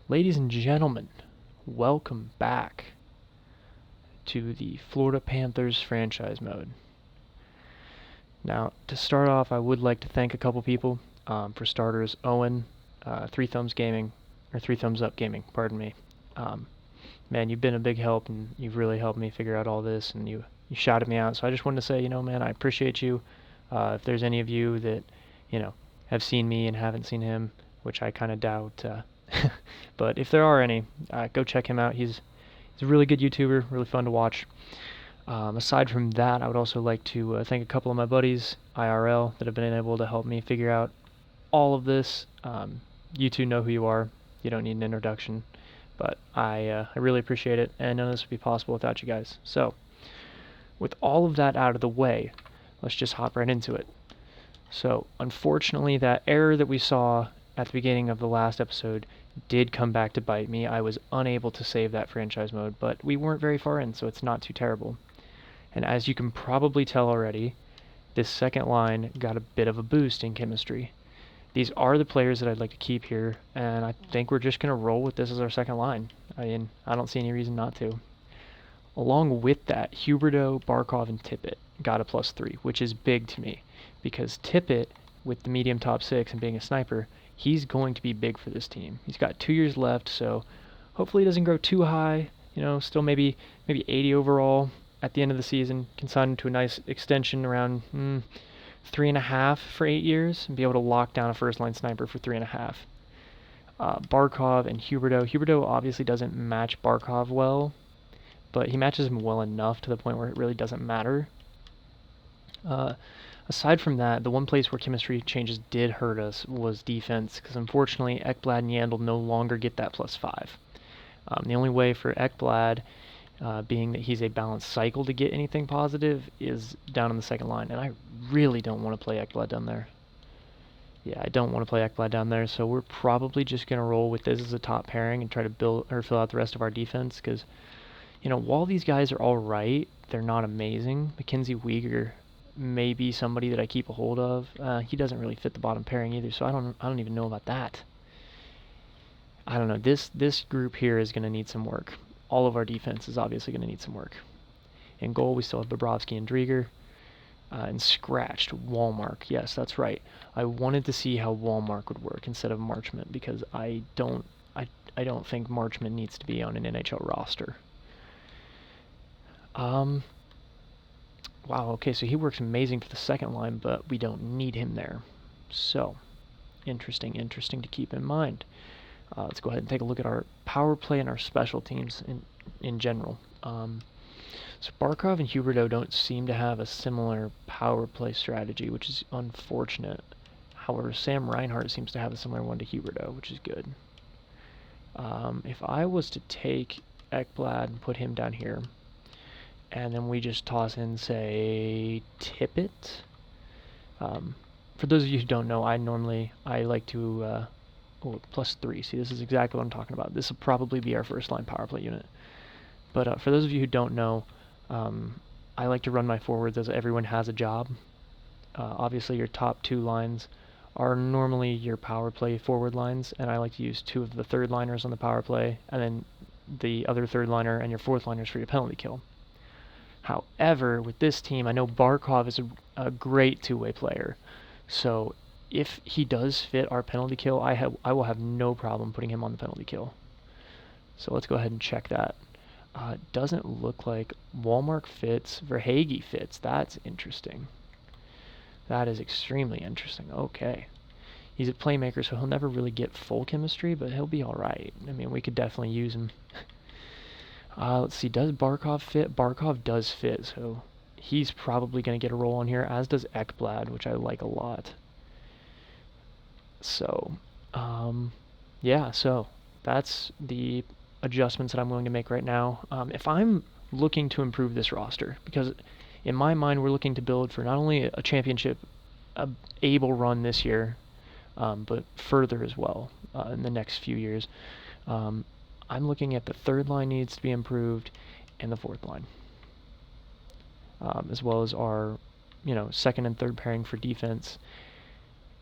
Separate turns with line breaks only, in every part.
Ladies and gentlemen, welcome back to the Florida Panthers franchise mode. Now, to start off, I would like to thank a couple people. For starters, Owen, Three Thumbs Up Gaming, pardon me. Man, you've been a big help, and you've really helped me figure out all this, and you shouted me out. So I just wanted to say, man, I appreciate you. If there's any of you that, have seen me and haven't seen him, which I kind of doubt, but if there are any, go check him out. He's a really good YouTuber, really fun to watch. Aside from that, I would also like to thank a couple of my buddies, IRL, that have been able to help me figure out all of this. You two know who you are. You don't need an introduction. But I really appreciate it, and none of this would be possible without you guys. So, with all of that out of the way, let's just hop right into it. So, unfortunately, that error that we saw at the beginning of the last episode did come back to bite me. I was unable to save that franchise mode, but we weren't very far in, so it's not too terrible. And as you can probably tell already, this second line got a bit of a boost in chemistry. These are the players that I'd like to keep here, and I think we're just going to roll with this as our second line. I don't see any reason not to. Along with that, Huberdeau, Barkov, and Tippett got a +3, which is big to me, because Tippett, with the medium top 6 and being a sniper, he's going to be big for this team. He's got 2 years left, so hopefully he doesn't grow too high. Still maybe 80 overall at the end of the season. Can sign into a nice extension around 3.5 for 8 years and be able to lock down a first-line sniper for 3.5. Barkov and Huberdeau. Huberdeau obviously doesn't match Barkov well, but he matches him well enough to the point where it really doesn't matter. Aside from that, the one place where chemistry changes did hurt us was defense, because unfortunately Ekblad and Yandel no longer get that +5. The only way for Ekblad, being that he's a balanced cycle, to get anything positive is down on the second line, and I really don't want to play Ekblad down there. Yeah, I don't want to play Ekblad down there, so we're probably just going to roll with this as a top pairing and try to fill out the rest of our defense, because, while these guys are all right, they're not amazing. Mackenzie Weegar may be somebody that I keep a hold of. He doesn't really fit the bottom pairing either, so I don't even know about that. I don't know. This group here is going to need some work. All of our defense is obviously going to need some work. In goal, we still have Bobrovsky and Drieger. And scratched Wallmark. Yes, that's right. I wanted to see how Wallmark would work instead of Marchment, because I don't think Marchment needs to be on an NHL roster. Wow, okay, so he works amazing for the second line, but we don't need him there. So, interesting to keep in mind. Let's go ahead and take a look at our power play and our special teams in general. So Barkov and Huberdeau don't seem to have a similar power play strategy, which is unfortunate. However, Sam Reinhart seems to have a similar one to Huberdeau, which is good. If I was to take Ekblad and put him down here, and then we just toss in, say, Tippett. For those of you who don't know, I like to +3. See, this is exactly what I'm talking about. This will probably be our first line power play unit. But for those of you who don't know, I like to run my forwards as everyone has a job. Obviously, your top 2 lines are normally your power play forward lines, and I like to use 2 of the third liners on the power play, and then the other third liner and your fourth liners for your penalty kill. However, with this team, I know Barkov is a great two-way player, so if he does fit our penalty kill, I will have no problem putting him on the penalty kill. So let's go ahead and check that. It doesn't look like Wallmark fits. Verhaeghe fits. That's interesting. That is extremely interesting. Okay. He's a playmaker, so he'll never really get full chemistry, but he'll be all right. I mean, we could definitely use him. Let's see. Does Barkov fit? Barkov does fit, so he's probably going to get a role on here, as does Ekblad, which I like a lot. So, yeah, so that's the adjustments that I'm willing to make right now. If I'm looking to improve this roster, because in my mind we're looking to build for not only a championship able run this year, but further as well in the next few years, I'm looking at the third line needs to be improved and the fourth line, as well as our second and third pairing for defense.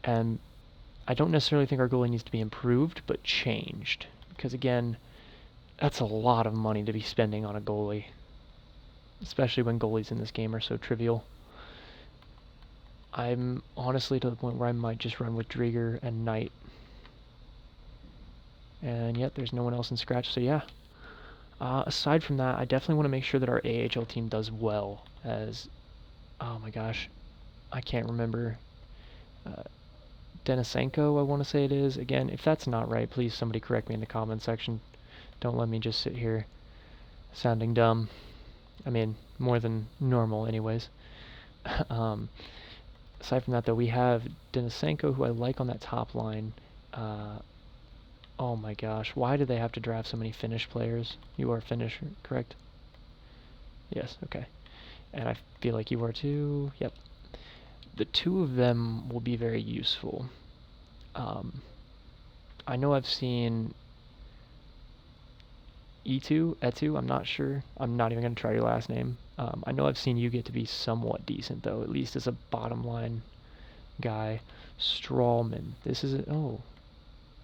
And I don't necessarily think our goalie needs to be improved, but changed. because again, that's a lot of money to be spending on a goalie, especially when goalies in this game are so trivial. I'm honestly to the point where I might just run with Drieger and Knight. And yet there's no one else in scratch, so yeah. Aside from that, I definitely want to make sure that our AHL team does well, as, oh my gosh, I can't remember. Denisenko, I want to say it is. Again, if that's not right, please somebody correct me in the comment section. Don't let me just sit here sounding dumb. I mean, more than normal anyways. Aside from that, though, we have Denisenko, who I like on that top line. Oh my gosh, why do they have to draft so many Finnish players? You are Finnish, correct? Yes, okay. And I feel like you are too. Yep. The two of them will be very useful. I know I've seen Etu, I'm not sure. I'm not even going to try your last name. I know I've seen you get to be somewhat decent, though, at least as a bottom line guy. Strawman. This is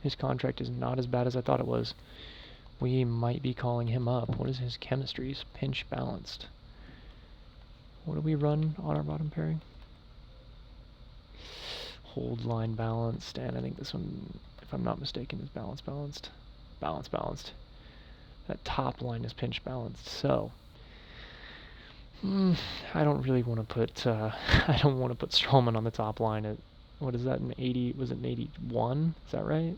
his contract is not as bad as I thought it was. We might be calling him up. What is his chemistry? He's pinch balanced. What do we run on our bottom pairing? Hold line balanced, and I think this one, if I'm not mistaken, is balanced. Balanced. That top line is pinch balanced, so I don't really want to put I don't want to put Strawman on the top line at, what is that, an 80? Was it an 81? Is that right?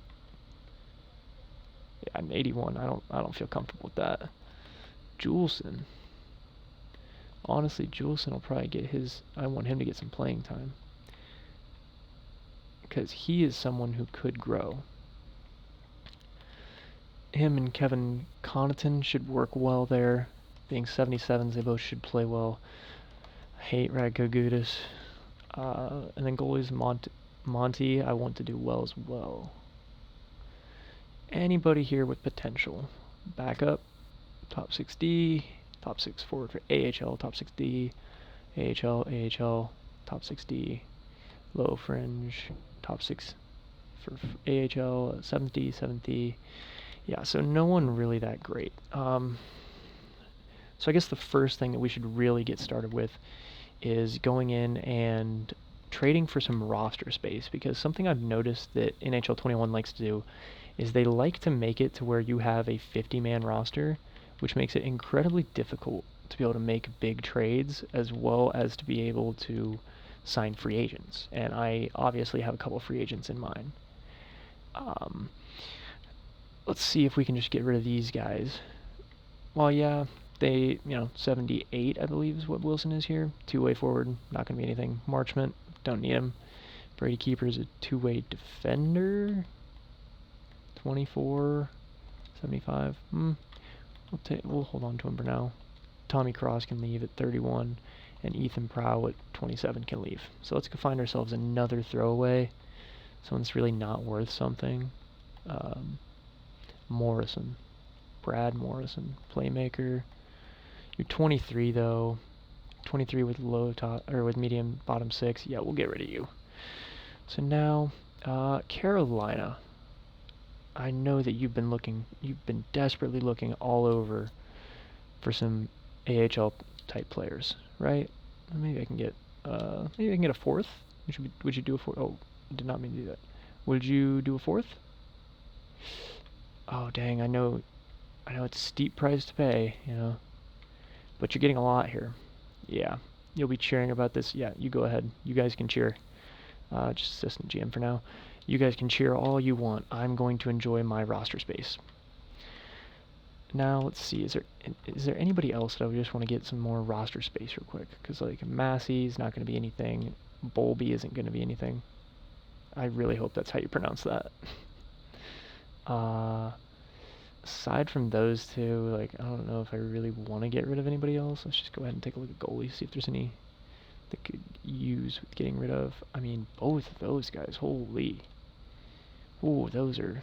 Yeah, an 81. I don't feel comfortable with that. Juleson. Honestly, Juleson will probably get his. I want him to get some playing time, because he is someone who could grow. Him and Kevin Connaughton should work well there. Being 77s, they both should play well. I hate Radko Gudas. And then goalies, Monty, I want to do well as well. Anybody here with potential. Backup, top 6D, top 6 forward for AHL, top 6D, AHL, top 6D, low fringe, top 6 for AHL, 7D. Yeah, so no one really that great. So I guess the first thing that we should really get started with is going in and trading for some roster space, because something I've noticed that NHL 21 likes to do is they like to make it to where you have a 50-man roster, which makes it incredibly difficult to be able to make big trades as well as to be able to sign free agents. And I obviously have a couple of free agents in mind. Let's see if we can just get rid of these guys. Well, yeah, they, 78, I believe, is what Wilson is here. Two-way forward, not going to be anything. Marchment, don't need him. Brady Keeper is a two-way defender. 24, 75. We'll hold on to him for now. Tommy Cross can leave at 31, and Ethan Prow at 27 can leave. So let's go find ourselves another throwaway. Someone that's really not worth something. Morrison. Brad Morrison, playmaker. You're 23 though. 23 with low top or with medium bottom 6. Yeah, we'll get rid of you. So now, Carolina. I know that you've been desperately looking all over for some AHL type players, right? Maybe I can get a fourth. Would you do a fourth? Oh, I did not mean to do that. Would you do a fourth? Oh dang, I know it's a steep price to pay, but you're getting a lot here. Yeah, you'll be cheering about this. Yeah, you go ahead. You guys can cheer. Just assistant GM for now. You guys can cheer all you want. I'm going to enjoy my roster space. Now, let's see. Is there anybody else that I just want to get some more roster space real quick? Because, like, Massey's not going to be anything. Bowlby isn't going to be anything. I really hope that's how you pronounce that. Aside from those two, like, I don't know if I really want to get rid of anybody else. Let's just go ahead and take a look at goalies, see if there's any that could use with getting rid of. I mean, both of those guys, holy. Ooh, those are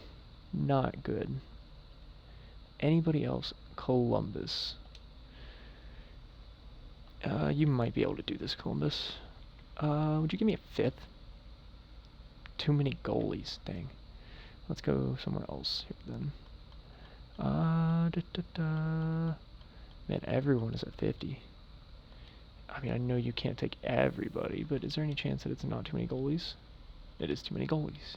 not good. Anybody else? Columbus. You might be able to do this, Columbus. Would you give me a fifth? Too many goalies, dang. Let's go somewhere else here then. Man, everyone is at 50. I mean, I know you can't take everybody, but is there any chance that it's not too many goalies? It is too many goalies.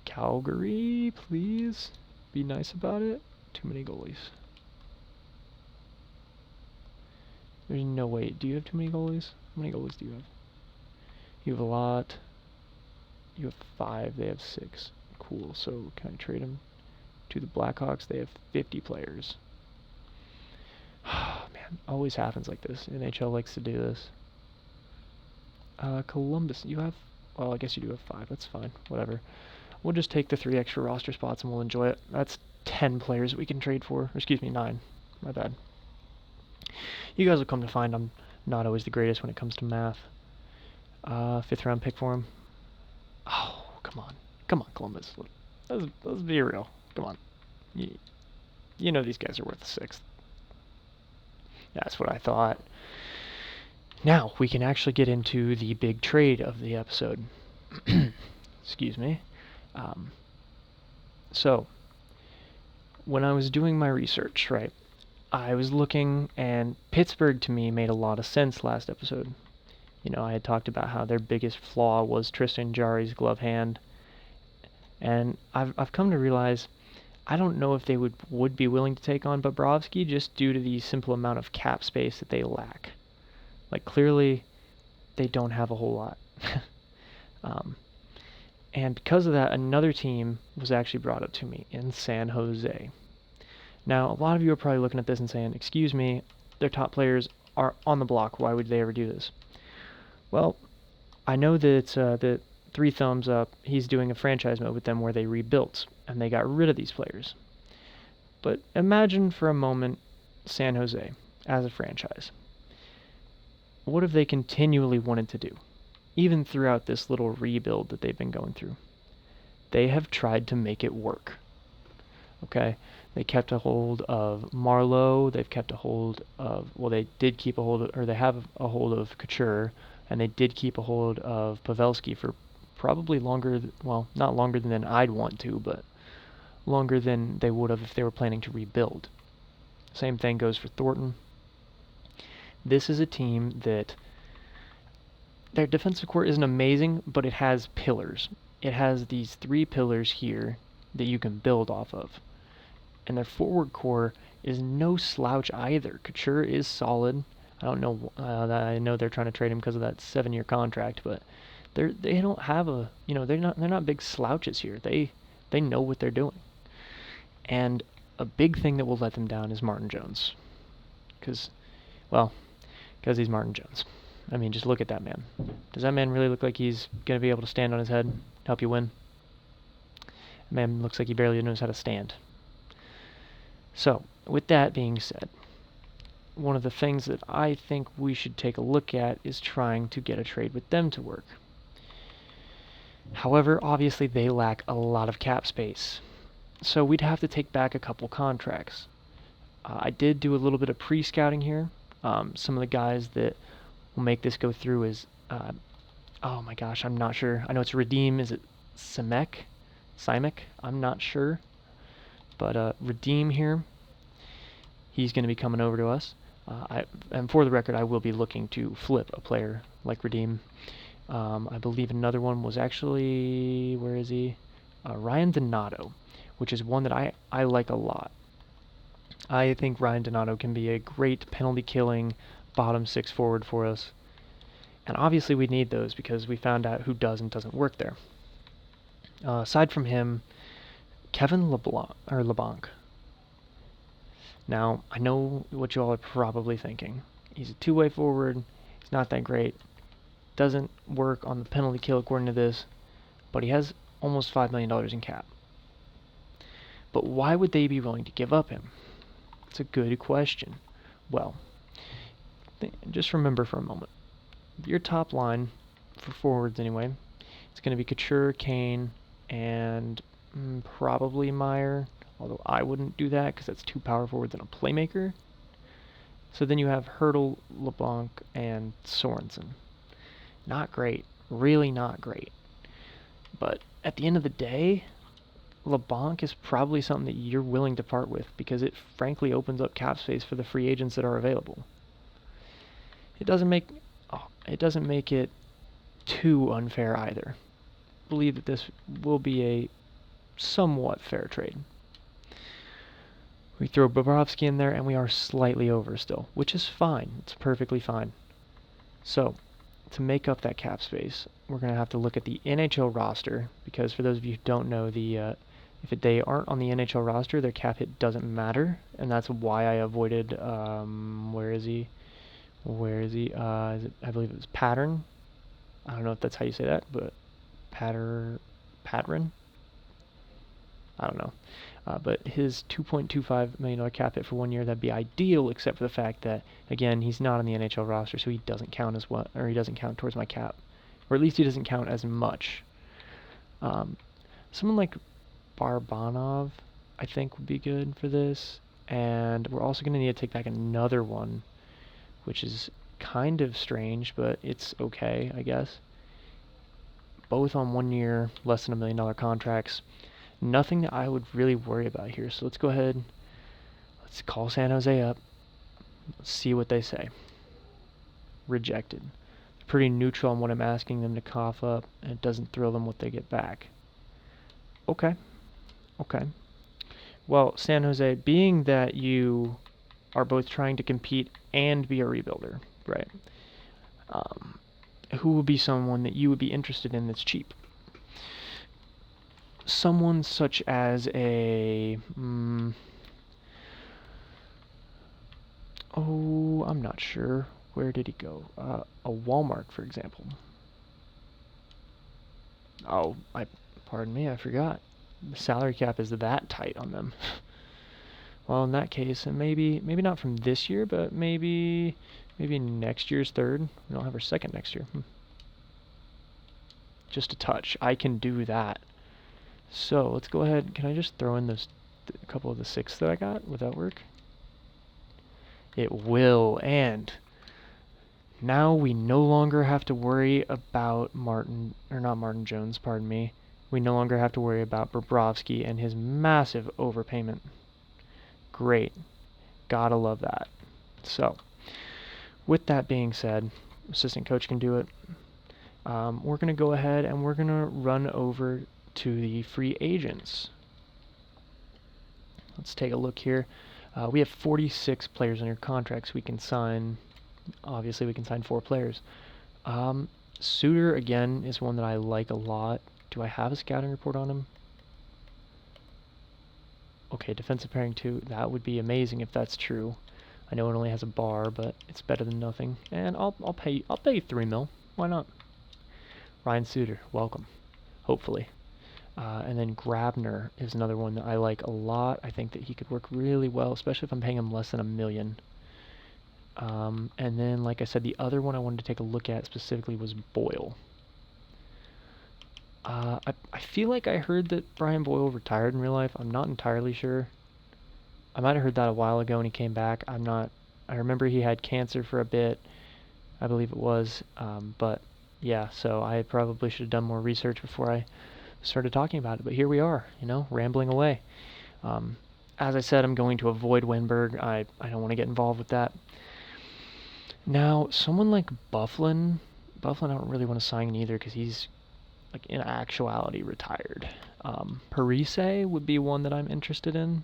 Calgary, please be nice about it. Too many goalies. There's no way. Do you have too many goalies? How many goalies do you have? You have a lot. You have 5. They have 6. Cool. So can I trade them to the Blackhawks? They have 50 players. Man, always happens like this. NHL likes to do this. Columbus, you have... Well, I guess you do have 5. That's fine. Whatever. We'll just take the 3 extra roster spots and we'll enjoy it. That's 10 players that we can trade for. Or, excuse me, 9. My bad. You guys will come to find I'm not always the greatest when it comes to math. 5th round pick for him. Oh, come on. Come on, Columbus. Let's be real. Come on. You know these guys are worth the 6th. That's what I thought. Now, we can actually get into the big trade of the episode. Excuse me. So, when I was doing my research, right, I was looking, and Pittsburgh to me made a lot of sense last episode. You know, I had talked about how their biggest flaw was Tristan Jarry's glove hand, and I've come to realize I don't know if they would be willing to take on Bobrovsky just due to the simple amount of cap space that they lack. Like, clearly, they don't have a whole lot. And because of that, another team was actually brought up to me in San Jose. Now, a lot of you are probably looking at this and saying, excuse me, their top players are on the block. Why would they ever do this? Well, I know that 3 Thumbs Up, he's doing a franchise mode with them where they rebuilt, and they got rid of these players. But imagine for a moment San Jose as a franchise. What have they continually wanted to do? Even throughout this little rebuild that they've been going through. They have tried to make it work. Okay? They kept a hold of Marlowe, they've kept a hold of, well, they did keep a hold of, or they have a hold of Couture, and they did keep a hold of Pavelski for probably longer, well, not longer than I'd want to, but longer than they would have if they were planning to rebuild. Same thing goes for Thornton. This is a team that their defensive core isn't amazing, but it has pillars. It has these 3 pillars here that you can build off of. And their forward core is no slouch either. Couture is solid. I don't know. I know they're trying to trade him because of that 7-year contract, but they don't have a, they're not big slouches here. They know what they're doing. And a big thing that will let them down is Martin Jones, because he's Martin Jones. I mean, just look at that man. Does that man really look like he's going to be able to stand on his head, help you win? The man looks like he barely knows how to stand. So, with that being said, one of the things that I think we should take a look at is trying to get a trade with them to work. However, obviously they lack a lot of cap space, so we'd have to take back a couple contracts. I did do a little bit of pre-scouting here. Some of the guys that will make this go through is, oh my gosh, I'm not sure. I know it's Redeem. Is it Simek? I'm not sure. But Redeem here, he's going to be coming over to us. And for the record, I will be looking to flip a player like Redeem. I believe another one was actually, where is he? Ryan Donato, which is one that I like a lot. I think Ryan Donato can be a great penalty-killing bottom 6 forward for us. And obviously we need those because we found out who does and doesn't work there. Aside from him, Kevin LeBlanc. Now, I know what you all are probably thinking. He's a 2-way forward. He's not that great. Doesn't work on the penalty kill according to this. But he has almost $5 million in cap. But why would they be willing to give up him? It's a good question. Well, just remember for a moment. Your top line, for forwards anyway, it's going to be Couture, Kane, and probably Meyer. Although I wouldn't do that because that's 2 power forwards and a playmaker. So then you have Hertl, LeBlanc, and Sorensen. Not great. Really not great. But at the end of the day, LeBlanc is probably something that you're willing to part with because it frankly opens up cap space for the free agents that are available. It doesn't make it too unfair either. I believe that this will be a somewhat fair trade. We throw Bobrovsky in there and we are slightly over still, which is fine. It's perfectly fine. So, to make up that cap space, we're going to have to look at the NHL roster, because for those of you who don't know, if they aren't on the NHL roster, their cap hit doesn't matter, and that's why I avoided, where is he? I believe it was Pattern. I don't know if that's how you say that, but Patron? I don't know. But his $2.25 million cap hit for 1 year, that'd be ideal, except for the fact that, again, he's not on the NHL roster, so he doesn't count as well, or he doesn't count towards my cap. Or at least he doesn't count as much. Someone like Barbanov, I think, would be good for this. And we're also going to need to take back another one, which is kind of strange, but it's okay, I guess. Both on 1 year, less than $1 million contracts. Nothing that I would really worry about here. So let's go ahead. Let's call San Jose up. Let's see what they say. Rejected. Pretty neutral on what I'm asking them to cough up, and it doesn't thrill them what they get back. Okay. Well, San Jose, being that you are both trying to compete and be a rebuilder, right? Who would be someone that you would be interested in that's cheap? Someone such as a... I'm not sure. Where did he go? A Walmart, for example. Pardon me, I forgot. The salary cap is that tight on them. Well, in that case, and maybe not from this year, but maybe next year's third. We don't have our second next year. Just a touch. I can do that. So let's go ahead. Can I just throw in those a couple of the 6 that I got? Would that work? It will. And now we no longer have to worry about not Martin Jones, pardon me. We no longer have to worry about Bobrovsky and his massive overpayment. Great. Gotta love that. So, with that being said, assistant coach can do it. We're going to go ahead and we're going to run over to the free agents. Let's take a look here. We have 46 players under contracts we can sign. Obviously, we can sign 4 players. Suter, again, is one that I like a lot. Do I have a scouting report on him? Okay, defensive pairing 2. That would be amazing if that's true. I know it only has a bar, but it's better than nothing. And I'll pay you $3 million. Why not? Ryan Suter, welcome. Hopefully. And then Grabner is another one that I like a lot. I think that he could work really well, especially if I'm paying him less than $1 million. And then, like I said, the other one I wanted to take a look at specifically was Boyle. I feel like I heard that Brian Boyle retired in real life. I'm not entirely sure. I might have heard that a while ago when he came back. I remember he had cancer for a bit, I believe it was. But yeah, so I probably should have done more research before I started talking about it. But here we are, rambling away. As I said, I'm going to avoid Wenberg. I don't want to get involved with that. Now, someone like Bufflin I don't really want to sign either because he's, like, in actuality retired. Parise would be one that I'm interested in,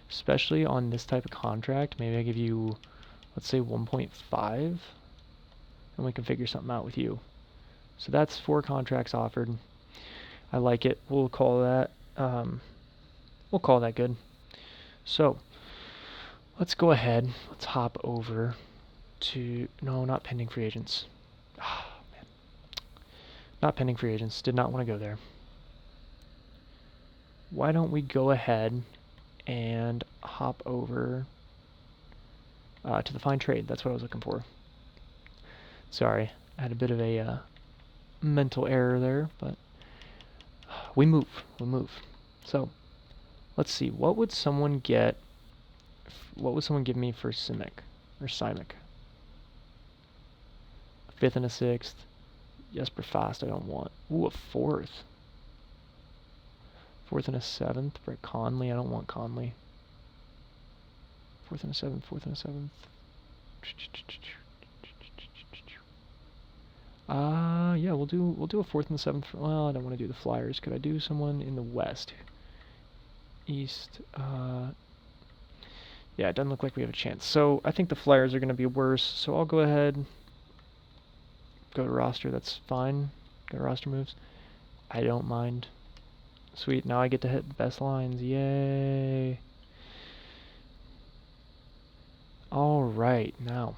especially on this type of contract. Maybe I give you, let's say 1.5, and we can figure something out with you. So that's 4 contracts offered. I like it. We'll call that good. So let's go ahead. Let's hop over to, no, not pending free agents. Oh, man. Not pending free agents. Did not want to go there. Why don't we go ahead and hop over to the fine trade. That's what I was looking for. Sorry, I had a bit of a mental error there, but we move. So let's see. What would someone give me for Simic or Simic? A 5th and a 6th. Jesper Fast I don't want. Ooh, a 4th. 4th and a 7th. Brett Conley. I don't want Conley. 4th and a 7th. 4th and a 7th. Yeah, we'll do a 4th and 7th. Well, I don't want to do the Flyers. Could I do someone in the West? East. Yeah, it doesn't look like we have a chance. So I think the Flyers are going to be worse. So I'll go ahead. Go to roster. That's fine. Go to roster moves. I don't mind. Sweet. Now I get to hit best lines. Yay. All right. Now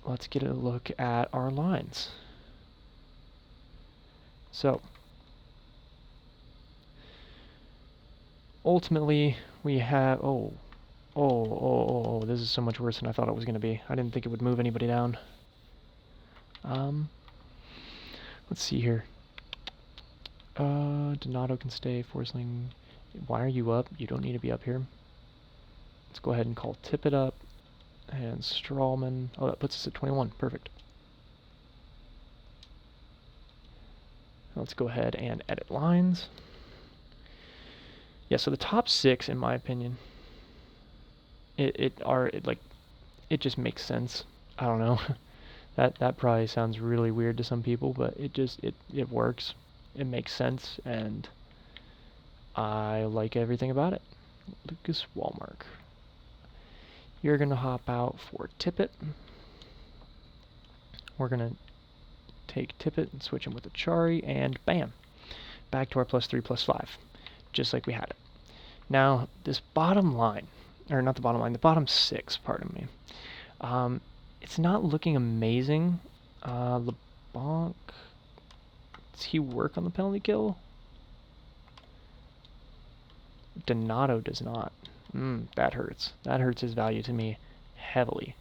let's get a look at our lines. So ultimately we have this is so much worse than I thought it was going to be. I didn't think it would move anybody down. Let's see here. Donato can stay. Forsling, why are you up? You don't need to be up here. Let's go ahead and call Tippett up. And Strawman. Oh, that puts us at 21. Perfect. Let's go ahead and edit lines. Yeah, so the top 6, in my opinion, it just makes sense. I don't know. that probably sounds really weird to some people, but it works. It makes sense, and I like everything about it. Lucas Wallmark. You're going to hop out for Tippett. We're going to take Tippett and switch him with a Chari, and bam! Back to our +3/+5, just like we had it. Now, this bottom line, or not the bottom line, the bottom 6, pardon me, it's not looking amazing. LeBlanc, does he work on the penalty kill? Donato does not. That hurts. That hurts his value to me heavily.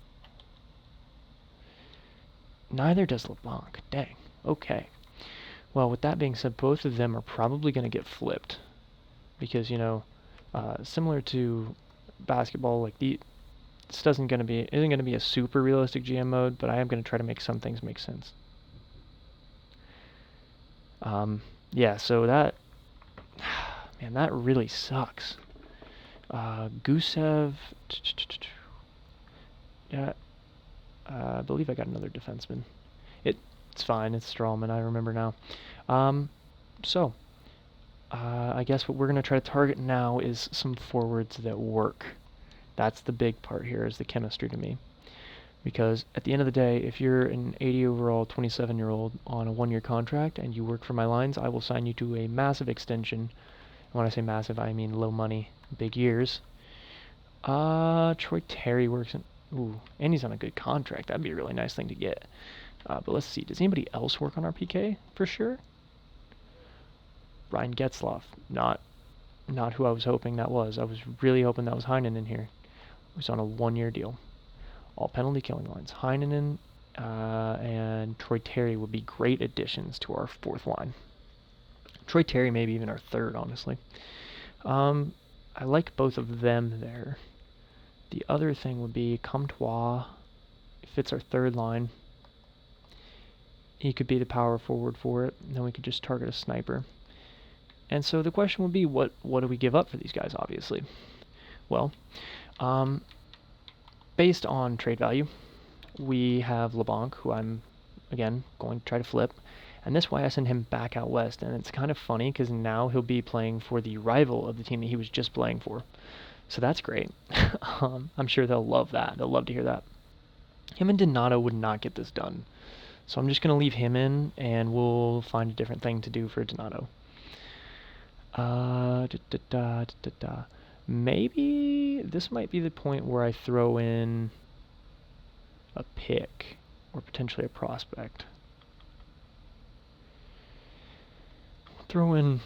Neither does LeBlanc. Dang. Okay. Well, with that being said, both of them are probably going to get flipped. Because, similar to basketball, like this isn't going to be a super realistic GM mode, but I am going to try to make some things make sense. Yeah, so that, man, that really sucks. Gusev, yeah, I believe I got another defenseman. It's fine, it's Strawman, I remember now. I guess what we're going to try to target now is some forwards that work. That's the big part here, is the chemistry to me. Because at the end of the day, if you're an 80 overall 27-year-old on a 1-year contract and you work for my lines, I will sign you to a massive extension. And when I say massive, I mean low money, big years. Troy Terry works in... Ooh, and he's on a good contract. That'd be a really nice thing to get. But let's see. Does anybody else work on our PK for sure? Ryan Getzlaf. Not who I was hoping that was. I was really hoping that was Heinen in here. He's on a 1-year deal. All penalty killing lines. Heinen and Troy Terry would be great additions to our 4th line. Troy Terry maybe even our 3rd, honestly. I like both of them there. The other thing would be Comtois. Fits our 3rd line. He could be the power forward for it. And then we could just target a sniper. And so the question would be, what do we give up for these guys, obviously? Well, based on trade value, we have LeBlanc, who I'm, again, going to try to flip. And this way I send him back out west. And it's kind of funny, because now he'll be playing for the rival of the team that he was just playing for. So that's great. I'm sure they'll love that. They'll love to hear that. Him and Donato would not get this done. So I'm just going to leave him in, and we'll find a different thing to do for Donato. Maybe this might be the point where I throw in a pick, or potentially a prospect. Throw in...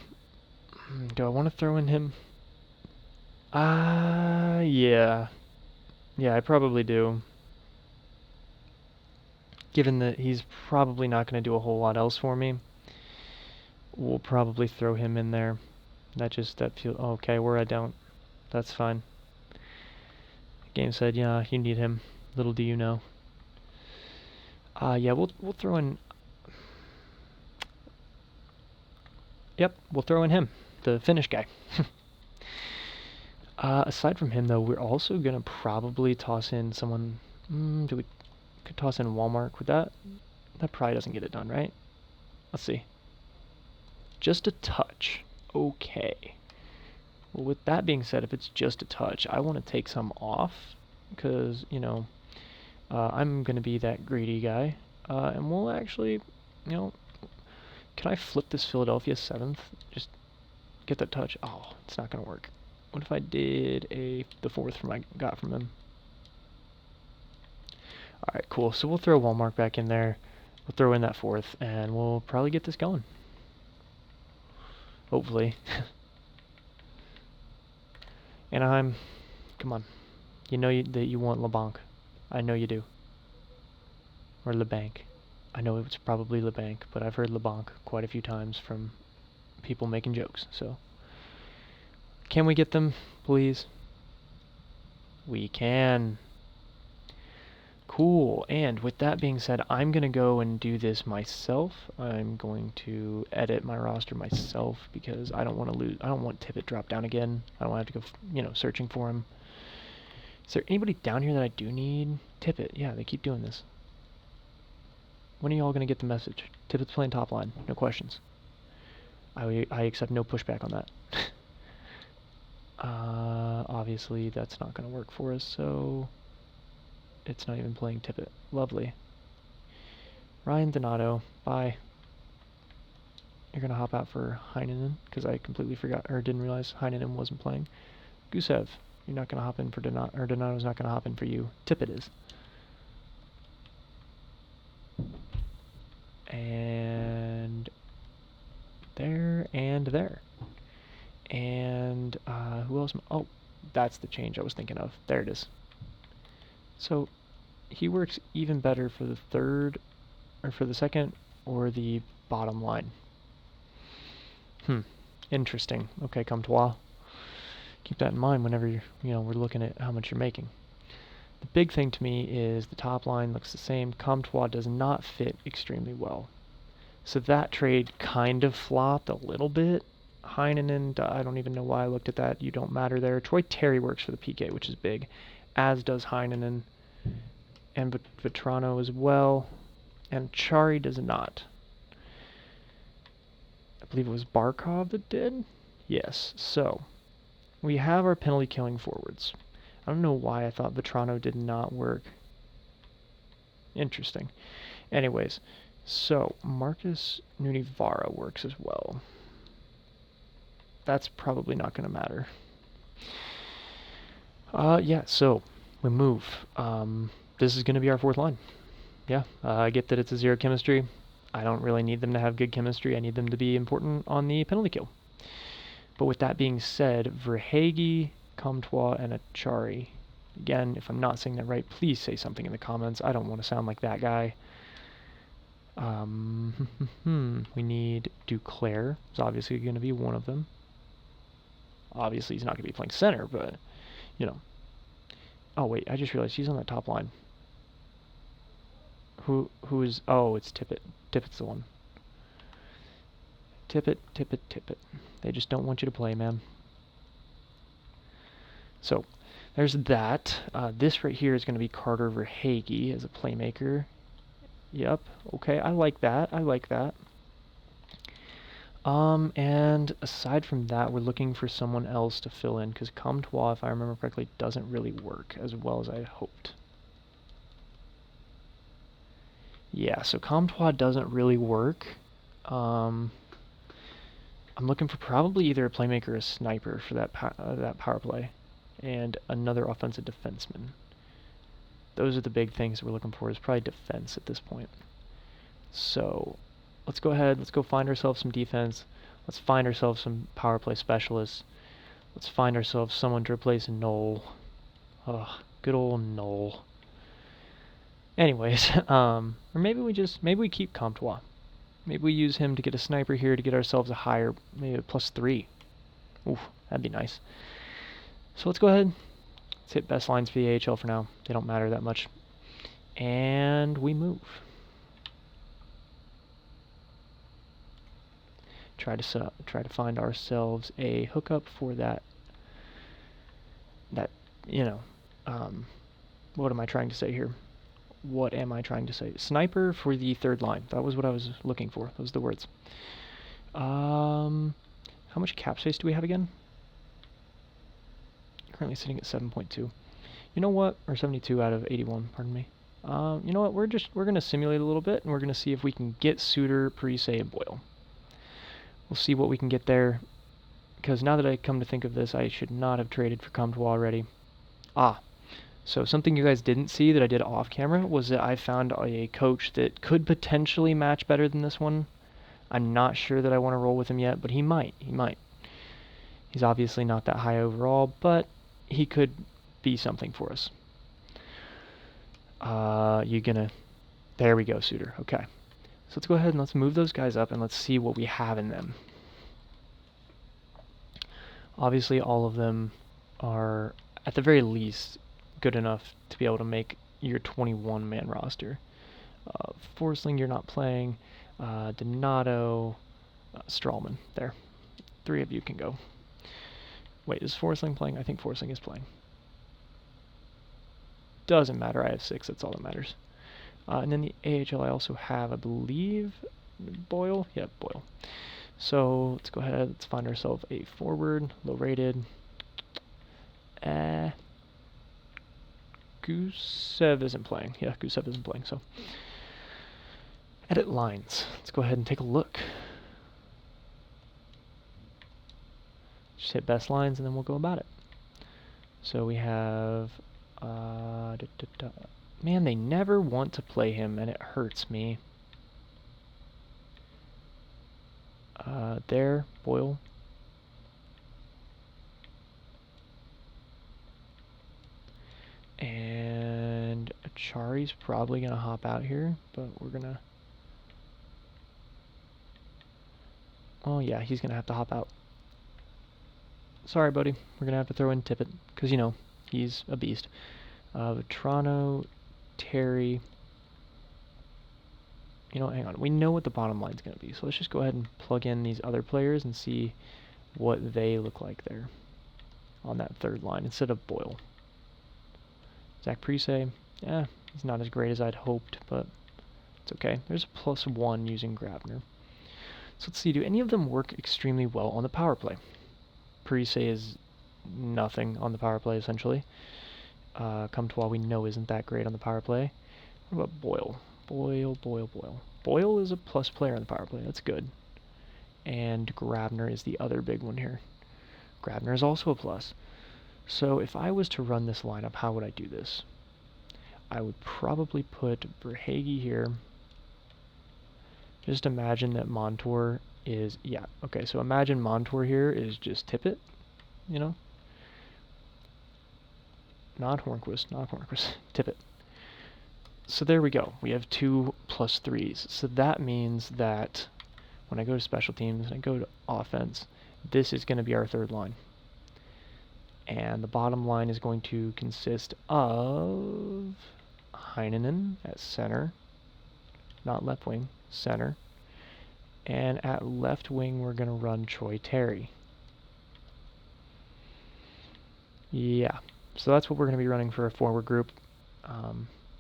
Do I want to throw in him? Yeah. Yeah, I probably do. Given that he's probably not going to do a whole lot else for me, we'll probably throw him in there. That feels... Okay, where I don't. That's fine. Game said, yeah, you need him. Little do you know. Yeah, we'll throw in... Yep, we'll throw in him, the Finnish guy. Aside from him, though, we're also going to probably toss in someone... could toss in Walmart. Would that... That probably doesn't get it done, right? Let's see. Just a touch. Okay. Well, with that being said, if it's just a touch, I want to take some off. Because, you know, I'm going to be that greedy guy. And we'll actually, you know... Can I flip this Philadelphia 7th? Just get that touch. Oh, it's not going to work. What if I did the 4th from I got from him? Alright, cool. So we'll throw Walmart back in there. We'll throw in that 4th, and we'll probably get this going. Hopefully. Anaheim, come on. You know that you want LeBanc. I know you do. Or LeBanc. I know it's probably LeBanc, but I've heard LeBanc quite a few times from people making jokes, so... Can we get them, please? We can. Cool, and with that being said, I'm going to go and do this myself. I'm going to edit my roster myself because I don't want to lose. I don't want Tippett drop down again. I don't want to have to go, you know, searching for him. Is there anybody down here that I do need? Tippett, yeah, they keep doing this. When are y'all going to get the message? Tippett's playing top line, no questions. I accept no pushback on that. Obviously, that's not going to work for us, so it's not even playing Tippett. Lovely. Ryan Donato, bye. You're going to hop out for Heinonen, because I completely forgot, or didn't realize Heinonen wasn't playing. Gusev, you're not going to hop in for Donato, or Donato's not going to hop in for you. Tippett is. And there, and there. And who else? Oh, that's the change I was thinking of. There it is. So he works even better for the third, or for the second, or the bottom line. Interesting. Okay, Comtois. Keep that in mind whenever we're looking at how much you're making. The big thing to me is the top line looks the same. Comtois does not fit extremely well. So that trade kind of flopped a little bit. Heinonen, I don't even know why I looked at that. You don't matter there. Troy Terry works for the PK, which is big, as does Heinonen, and Vetrano as well, and Chari does not. I believe it was Barkov that did? Yes, so we have our penalty killing forwards. I don't know why I thought Vetrano did not work. Interesting. Anyways, so Marcus Nunivara works as well. That's probably not going to matter. Yeah, so we move. This is going to be our 4th line. Yeah, I get that it's a 0 chemistry. I don't really need them to have good chemistry. I need them to be important on the penalty kill. But with that being said, Verhaeghe, Comtois, and Achari. Again, if I'm not saying that right, please say something in the comments. I don't want to sound like that guy. We need Duclair. It's obviously going to be one of them. Obviously, he's not going to be playing center, but, you know. Oh, wait, I just realized he's on that top line. Who is... Oh, it's Tippett. Tippett's the one. Tippett. They just don't want you to play, man. So, there's that. This right here is going to be Carter Verhaeghe as a playmaker. Yep, okay, I like that. And aside from that, we're looking for someone else to fill in, because Comtois, if I remember correctly, doesn't really work as well as I hoped. Yeah, so Comtois doesn't really work. I'm looking for probably either a playmaker or a sniper for that power play, and another offensive defenseman. Those are the big things that we're looking for, is probably defense at this point. So let's go ahead, let's go find ourselves some defense. Let's find ourselves some power play specialists. Let's find ourselves someone to replace Noel. Ugh, good old Noel. Anyways, or maybe we keep Comtois. Maybe we use him to get a sniper here to get ourselves a higher, maybe a +3. Oof, that'd be nice. So let's go ahead. Let's hit best lines for the AHL for now. They don't matter that much. And we move. try to find ourselves a hookup for that, you know, what am I trying to say here? What am I trying to say? Sniper for the third line. That was what I was looking for. Those are the words. How much cap space do we have again? Currently sitting at 7.2. You know what? Or 72 out of 81, pardon me. You know what? We're going to simulate a little bit, and we're going to see if we can get Suter, Parise, and Boyle. We'll see what we can get there, because now that I come to think of this, I should not have traded for Comtois already. So something you guys didn't see that I did off camera was that I found a coach that could potentially match better than this one. I'm not sure that I want to roll with him yet, but he might. He's obviously not that high overall, but he could be something for us. There we go, Suter. Okay. So let's go ahead and let's move those guys up and let's see what we have in them. Obviously, all of them are, at the very least, good enough to be able to make your 21-man roster. Forsling, you're not playing. Donato, Strawman. There. 3 of you can go. Wait, is Forsling playing? I think Forsling is playing. Doesn't matter. I have 6. That's all that matters. And then the AHL I also have, I believe, Boyle? Yeah, Boyle. So let's go ahead. Let's find ourselves a forward, low-rated. Gusev isn't playing. Yeah, Gusev isn't playing, so. Edit lines. Let's go ahead and take a look. Just hit best lines and then we'll go about it. So we have, man, they never want to play him and it hurts me. There, Boyle. And Achari's probably going to hop out here, but we're going to... Oh yeah, he's going to have to hop out. Sorry, buddy. We're going to have to throw in Tippett, because, you know, he's a beast. Vetrano, Terry... You know, hang on. We know what the bottom line's going to be, so let's just go ahead and plug in these other players and see what they look like there on that third line instead of Boyle. Zach Parise, yeah, he's not as great as I'd hoped, but it's okay. There's a +1 using Grabner. So let's see, do any of them work extremely well on the power play? Parise is nothing on the power play, essentially. Comtois we know isn't that great on the power play. What about Boyle? Boyle is a plus player on the power play. That's good. And Grabner is the other big one here. Grabner is also a plus. So if I was to run this lineup, how would I do this? I would probably put Verhaeghe here. Just imagine that Montour is... Yeah, okay, so imagine Montour here is just Tippett, you know? Not Hornquist, Tippett. So there we go. We have 2 +3s. So that means that when I go to special teams and I go to offense, this is going to be our third line. And the bottom line is going to consist of Heinonen at center, not left wing, center. And at left wing, we're going to run Troy Terry. Yeah, so that's what we're going to be running for a forward group.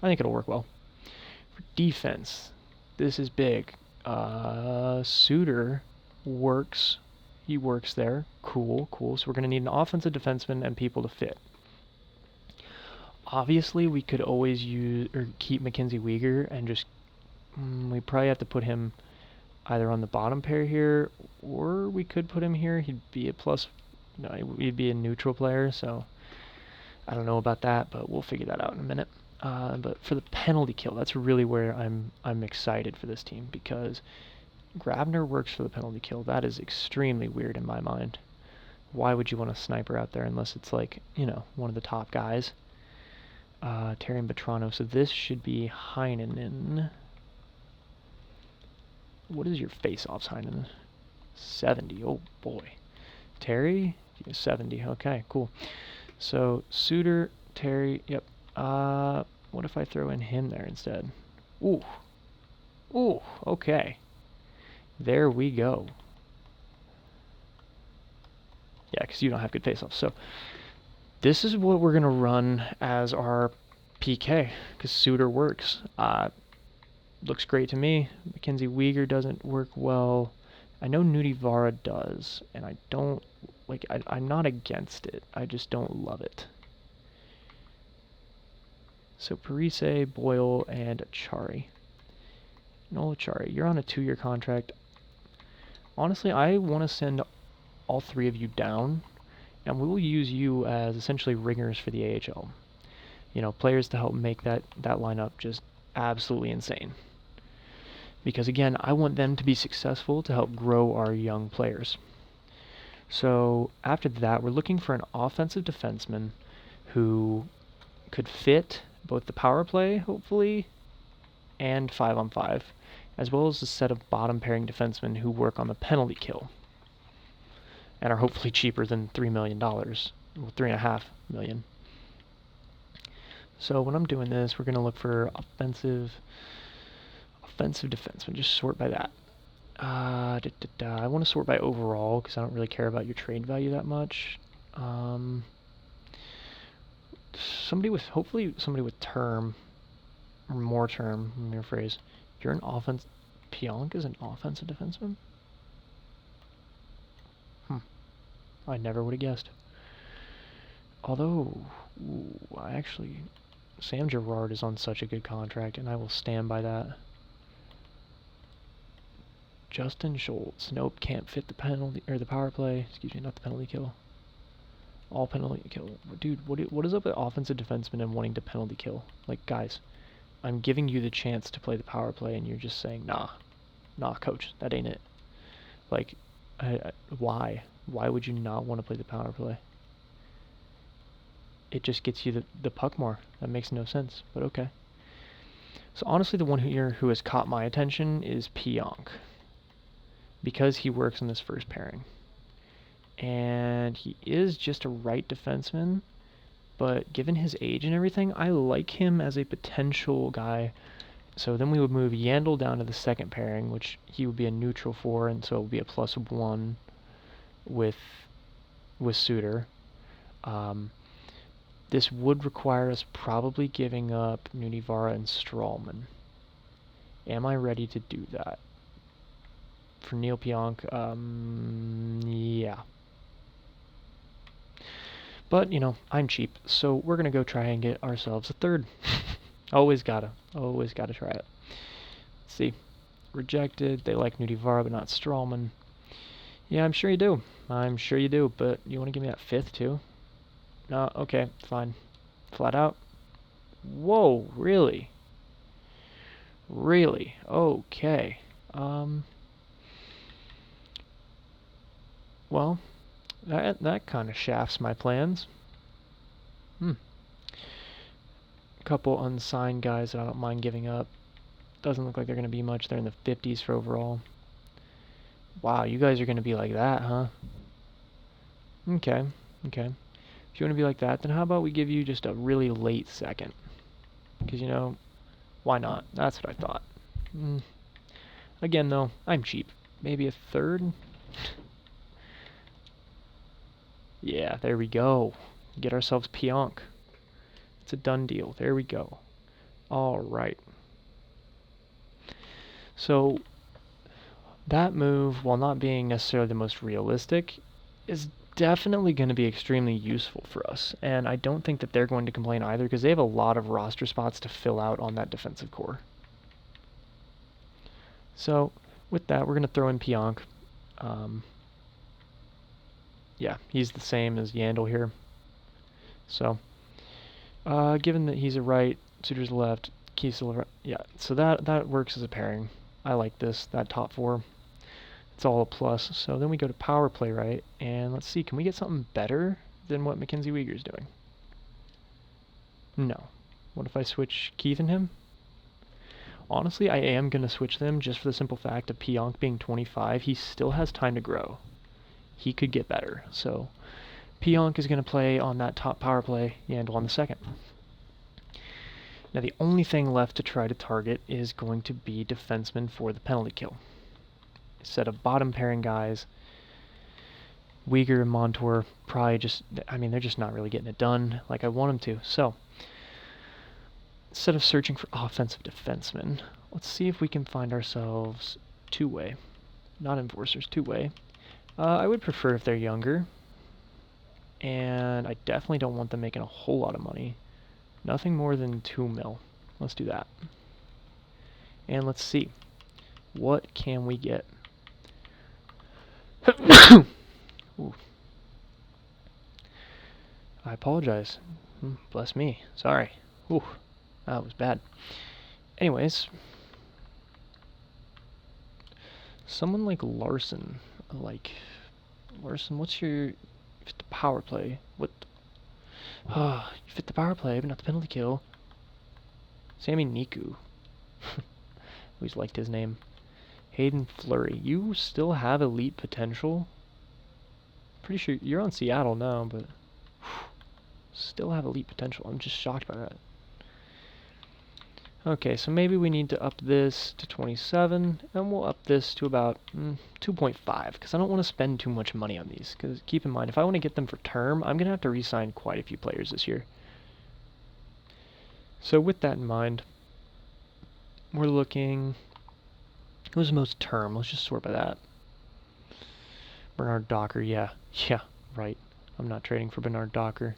I think it'll work well. For defense, this is big. Suter works. He works there. Cool. So we're going to need an offensive defenseman and people to fit. Obviously, we could always use or keep Mackenzie Weegar and just... we probably have to put him either on the bottom pair here, or we could put him here. He'd be a plus... No, he'd be a neutral player, so... I don't know about that, but we'll figure that out in a minute. But for the penalty kill, that's really where I'm excited for this team, because Grabner works for the penalty kill. That is extremely weird in my mind. Why would you want a sniper out there unless it's like, you know, one of the top guys? Terry and Vetrano. So this should be Heinonen. What is your face-offs, Heinonen? 70. Oh boy. Terry? 70. Okay, cool. So Suter, Terry, yep. What if I throw in him there instead? Ooh, okay. There we go. Yeah, because you don't have good faceoffs. So this is what we're going to run as our PK, because Suter works. Looks great to me. Mackenzie Weegar doesn't work well. I know Nudivara does, and I don't, like, I'm not against it. I just don't love it. So Parise, Boyle, and Achari. No, Achari, you're on a 2-year contract. Honestly, I want to send all 3 of you down, and we will use you as essentially ringers for the AHL. You know, players to help make that lineup just absolutely insane. Because again, I want them to be successful to help grow our young players. So after that, we're looking for an offensive defenseman who could fit both the power play, hopefully, and 5-on-5, as well as a set of bottom pairing defensemen who work on the penalty kill and are hopefully cheaper than $3 million, well, $3.5 million. So when I'm doing this, we're going to look for offensive defenseman. Just sort by that. I want to sort by overall because I don't really care about your trade value that much. Hopefully somebody with term, or more term, in your phrase. You're an offense. Pionk is an offensive defenseman? I never would have guessed. Although, Sam Girard is on such a good contract, and I will stand by that. Justin Schultz. Nope, can't fit the penalty, or the power play. Excuse me, not the penalty kill. All penalty kill. Dude, what is up with offensive defensemen and wanting to penalty kill? Like, guys, I'm giving you the chance to play the power play, and you're just saying, nah, coach, that ain't it. Like, why? Why would you not want to play the power play? It just gets you the puck more. That makes no sense, but okay. So honestly, the one here who has caught my attention is Pionk, because he works in this first pairing. And he is just a right defenseman, but given his age and everything, I like him as a potential guy. So then we would move Yandel down to the second pairing, which he would be a neutral for, and so it would be a +1 with Suter. This would require us probably giving up Nunivara and Strawman. Am I ready to do that? For Neil Pionk, yeah. But, you know, I'm cheap, so we're going to go try and get ourselves a third. always gotta try it. Let's see. Rejected. They like Nudivara, but not Strawman. Yeah, I'm sure you do. But you want to give me that 5th, too? No, okay, fine. Flat out. Whoa, really? Really? Okay. Well, that kind of shafts my plans. A couple unsigned guys that I don't mind giving up. Doesn't look like they're going to be much. They're in the 50s for overall. Wow, you guys are going to be like that, huh? Okay. If you want to be like that, then how about we give you just a really late second? Because, you know, why not? That's what I thought. Again, though, I'm cheap. Maybe a 3rd? Yeah, there we go. Get ourselves Pionk. It's a done deal. There we go. All right. So that move, while not being necessarily the most realistic, is definitely going to be extremely useful for us. And I don't think that they're going to complain either, because they have a lot of roster spots to fill out on that defensive core. So with that, we're going to throw in Pionk. Yeah, he's the same as Yandel here. So, given that he's a right, Suter's a left, Keith's a left, yeah, so that works as a pairing. I like this, that top 4. It's all a plus. So then we go to power play right, and let's see, can we get something better than what Mackenzie Weegar's doing? No. What if I switch Keith and him? Honestly, I am going to switch them just for the simple fact of Pionk being 25. He still has time to grow. He could get better. So Pionk is going to play on that top power play, Yandel on the second. Now the only thing left to try to target is going to be defensemen for the penalty kill. A set of bottom pairing guys Uyghur and Montour probably just, I mean, they're just not really getting it done like I want them to. So, instead of searching for offensive defensemen, let's see if we can find ourselves two-way. Not enforcers, two-way. I would prefer if they're younger. And I definitely don't want them making a whole lot of money. Nothing more than 2 mil. Let's do that. And let's see. What can we get? Ooh. I apologize. Bless me. Sorry. Ooh, that was bad. Anyways, someone like Larson. Larson, what's your... Fit the power play. What? You fit the power play, but not the penalty kill. Sammy Niku. Always liked his name. Hayden Fleury. You still have elite potential? Pretty sure you're on Seattle now, but still have elite potential. I'm just shocked by that. Okay, so maybe we need to up this to 27, and we'll up this to about 2.5, because I don't want to spend too much money on these. Because keep in mind, if I want to get them for term, I'm going to have to re-sign quite a few players this year. So with that in mind, we're looking... Who's the most term? Let's just sort by that. Bernard Docker, yeah, right. I'm not trading for Bernard Docker.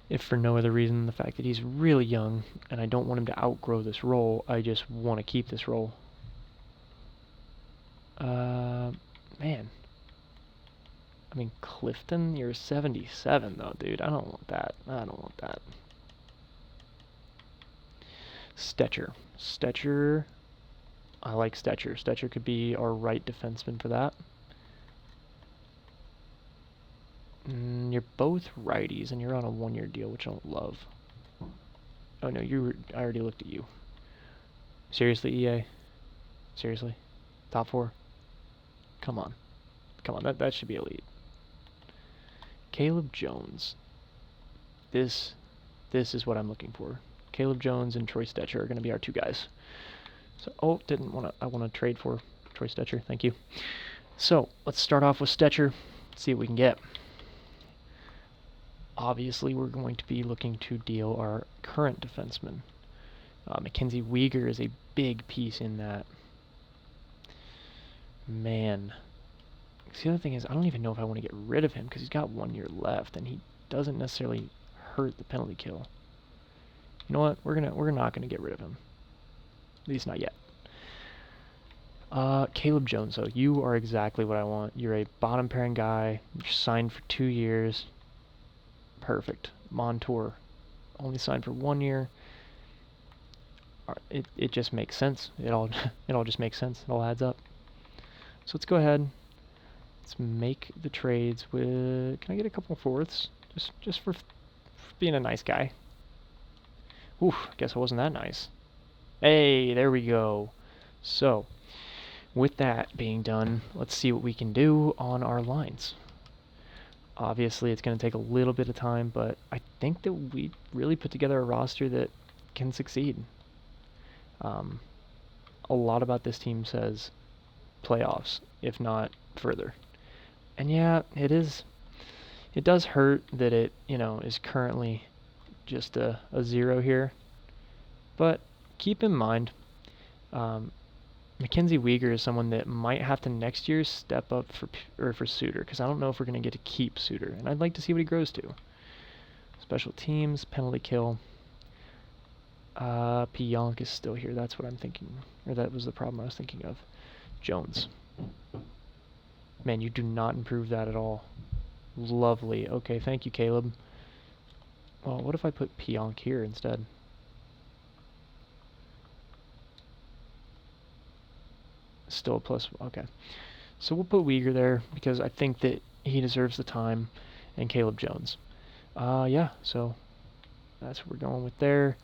If for no other reason than the fact that he's really young, and I don't want him to outgrow this role, I just want to keep this role. Man. I mean, Clifton, you're 77 though, dude. I don't want that. I don't want that. Stetcher. I like Stetcher. Stetcher could be our right defenseman for that. You're both righties, and you're on a 1-year deal, which I don't love. Oh no, I already looked at you. Seriously, EA? Seriously? Top 4? Come on. Come on, that should be elite. Caleb Jones. This is what I'm looking for. Caleb Jones and Troy Stetcher are going to be our 2 guys. So, I want to trade for Troy Stetcher, thank you. So, let's start off with Stetcher, see what we can get. Obviously, we're going to be looking to deal our current defenseman. Mackenzie Weegar is a big piece in that. Man. The other thing is, I don't even know if I want to get rid of him because he's got 1 year left, and he doesn't necessarily hurt the penalty kill. You know what? We're not gonna get rid of him. At least not yet. Caleb Jones, though, you are exactly what I want. You're a bottom pairing guy. You're signed for 2 years. Perfect. Montour, only signed for 1 year. It just makes sense. It all just makes sense. It all adds up. So let's go ahead. Let's make the trades with. Can I get a couple fourths? Just for being a nice guy. Oof, guess I wasn't that nice. Hey, there we go. So, with that being done, let's see what we can do on our lines. Obviously, it's going to take a little bit of time, but I think that we really put together a roster that can succeed. A lot about this team says playoffs, if not further. And yeah, it does hurt that it, is currently just a 0 here. But keep in mind, Mackenzie Weegar is someone that might have to next year step up for Suter, because I don't know if we're going to get to keep Suter, and I'd like to see what he grows to. Special teams, penalty kill. Pionk is still here. That's what I'm thinking, or that was the problem I was thinking of. Jones. Man, you do not improve that at all. Lovely. Okay, thank you, Caleb. Well, what if I put Pionk here instead? Still a plus. Okay. So we'll put Weegar there because I think that he deserves the time, and Caleb Jones. Yeah, so that's what we're going with there.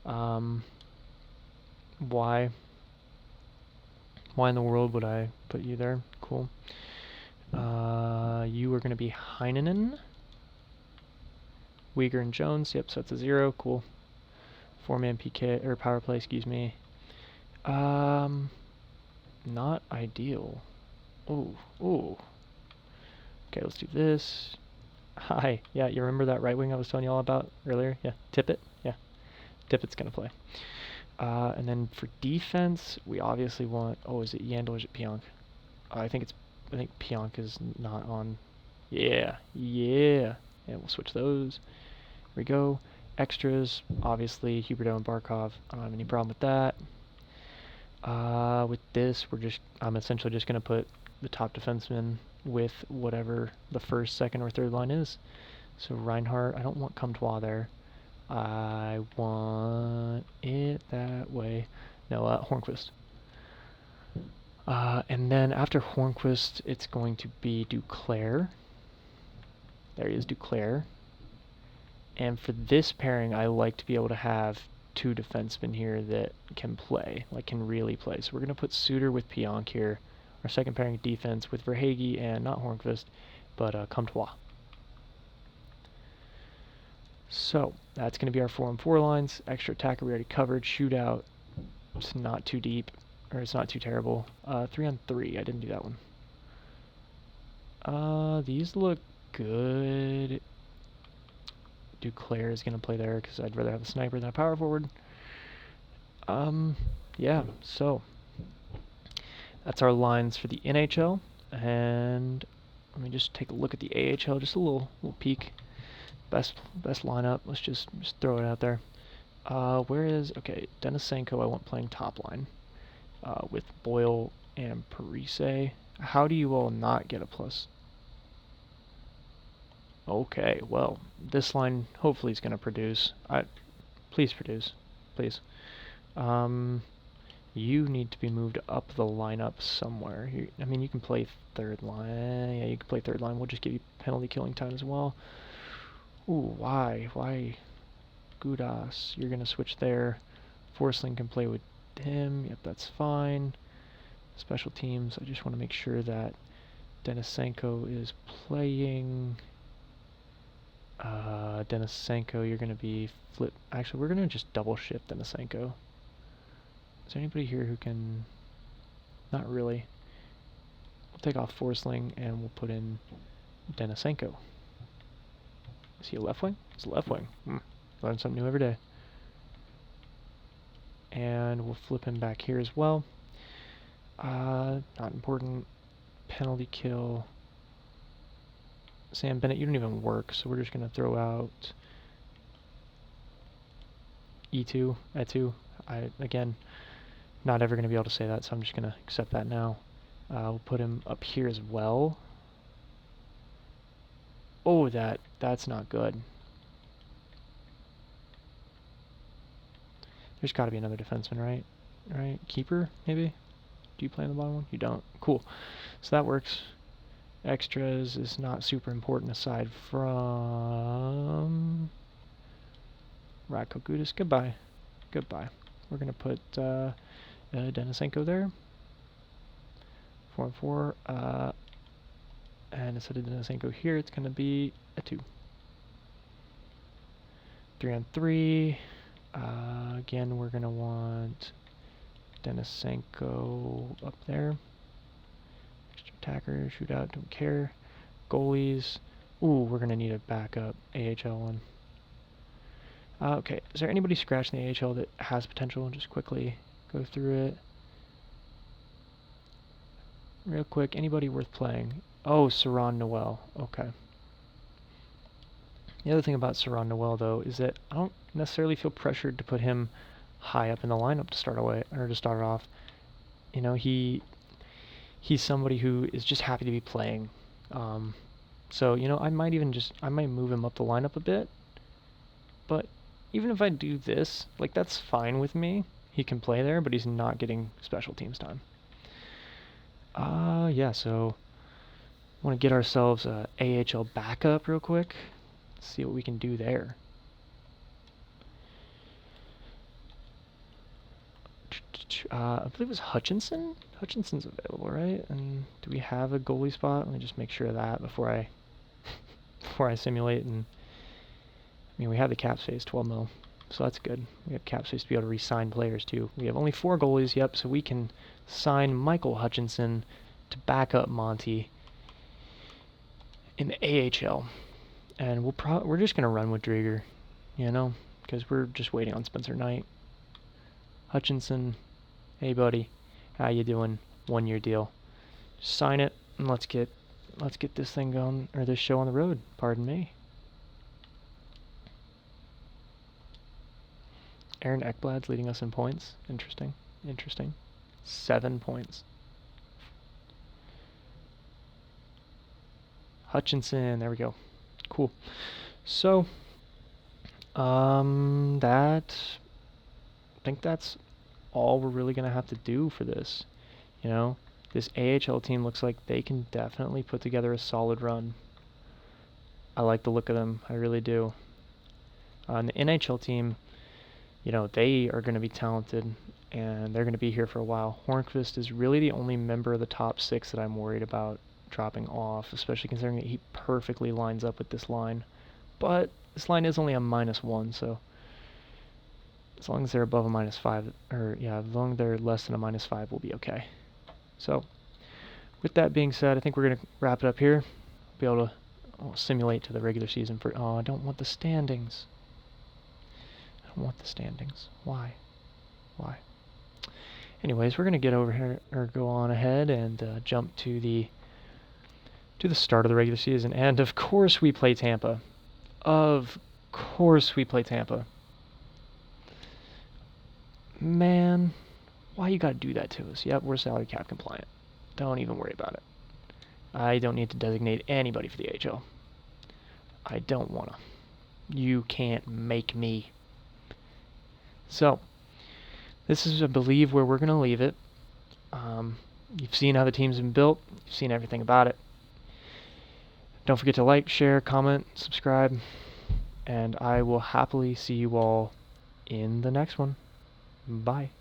Why in the world would I put you there? Cool. You are going to be Heinonen. Weegar and Jones. Yep, so that's a 0. Cool. 4-man PK, or power play, excuse me. Not ideal. Ooh. Okay, let's do this. Hi. Yeah, you remember that right wing I was telling you all about earlier? Yeah, Tippett. Yeah, Tippett's going to play. And then for defense, we obviously want... Oh, is it Yandel or is it Pionk? I think Pionk is not on. Yeah. Yeah, we'll switch those. Here we go. Extras, obviously, Huberdeau and Barkov. I don't have any problem with that. With this, I'm essentially just going to put the top defenseman with whatever the first, second, or third line is. So Reinhardt, I don't want Comtois there. I want it that way. No, Hornquist. And then after Hornquist, it's going to be Duclair. There he is, Duclair. And for this pairing, I like to be able to have two defensemen here that can play, like can really play. So we're going to put Suter with Pionk here. Our second pairing defense with Verhaeghe and not Hornquist, but Comtois. So that's going to be our 4-on-4 lines. Extra attacker we already covered. Shootout, it's not too deep, or it's not too terrible. 3-on-3, I didn't do that one. These look good. Duclair is going to play there because I'd rather have a sniper than a power forward. Yeah, so that's our lines for the NHL. And let me just take a look at the AHL, just a little peek. Best lineup. Let's just throw it out there. Okay, Denisenko I want playing top line with Boyle and Parise. How do you all not get a plus? Okay, well, this line hopefully is going to produce. Please produce, please. You need to be moved up the lineup somewhere. I mean, you can play third line. Yeah, you can play third line. We'll just give you penalty killing time as well. Ooh, why? Why? Gudas, you're going to switch there. Forsling can play with him. Yep, that's fine. Special teams, I just want to make sure that Denisenko is playing. Denisenko, you're going to be flip. Actually, we're going to just double shift Denisenko. Is there anybody here who can... Not really. We'll take off Forsling and we'll put in Denisenko. Is he a left wing? He's a left wing. Learn something new every day. And we'll flip him back here as well. Not important. Penalty kill. Sam Bennett, you don't even work, so we're just going to throw out E2, E2. Again, not ever going to be able to say that, so I'm just going to accept that now. We'll put him up here as well. Oh, that's not good. There's got to be another defenseman, right? Right? Keeper, maybe? Do you play in the bottom one? You don't. Cool. So that works. Extras is not super important aside from Radko Gudas. Goodbye. Goodbye. We're going to put Denisenko there. 4-on-4. And instead of Denisenko here, it's going to be a 2. 3-on-3. Again, we're going to want Denisenko up there. Attacker, shootout, don't care. Goalies. Ooh, we're going to need a backup AHL one. Okay, is there anybody scratching the AHL that has potential? Just quickly go through it. Real quick, anybody worth playing? Oh, Saron Noel. Okay. The other thing about Saron Noel, though, is that I don't necessarily feel pressured to put him high up in the lineup to start off. You know, he's somebody who is just happy to be playing. So, you know, I might move him up the lineup a bit. But even if I do this, like, that's fine with me. He can play there, but he's not getting special teams time. Yeah, so I want to get ourselves a AHL backup real quick. See what we can do there. I believe it was Hutchinson. Hutchinson's available, right? And do we have a goalie spot? Let me just make sure of that before I before I simulate. And I mean, we have the cap space, 12 mil, so that's good. We have cap space to be able to re-sign players too. We have only 4 goalies, yep, so we can sign Michael Hutchinson to back up Monty. in the AHL. And we're just going to run with Drieger, you know, because we're just waiting on Spencer Knight. Hutchinson, hey buddy, how you doing? 1-year deal. Just sign it and let's get this thing going, or this show on the road. Pardon me. Aaron Ekblad's leading us in points. Interesting. 7 points. Hutchinson, there we go. Cool. So, I think that's all we're really going to have to do for this. You know, this AHL team looks like they can definitely put together a solid run. I like the look of them. I really do. And the NHL team, you know, they are going to be talented, and they're going to be here for a while. Hornqvist is really the only member of the top 6 that I'm worried about dropping off, especially considering that he perfectly lines up with this line. But this line is only a -1, so as long as they're above a -5, as long as they're less than a -5, we'll be okay. So, with that being said, I think we're going to wrap it up here. Be able to simulate to the regular season for... Oh, I don't want the standings. Why? Anyways, we're going to get over here, or go on ahead and jump to the start of the regular season. And of course we play Tampa. Man, why you gotta do that to us? Yep, we're salary cap compliant. Don't even worry about it. I don't need to designate anybody for the AHL. I don't wanna. You can't make me. So, this is, I believe, where we're gonna leave it. You've seen how the team's been built. You've seen everything about it. Don't forget to like, share, comment, subscribe, and I will happily see you all in the next one. Bye.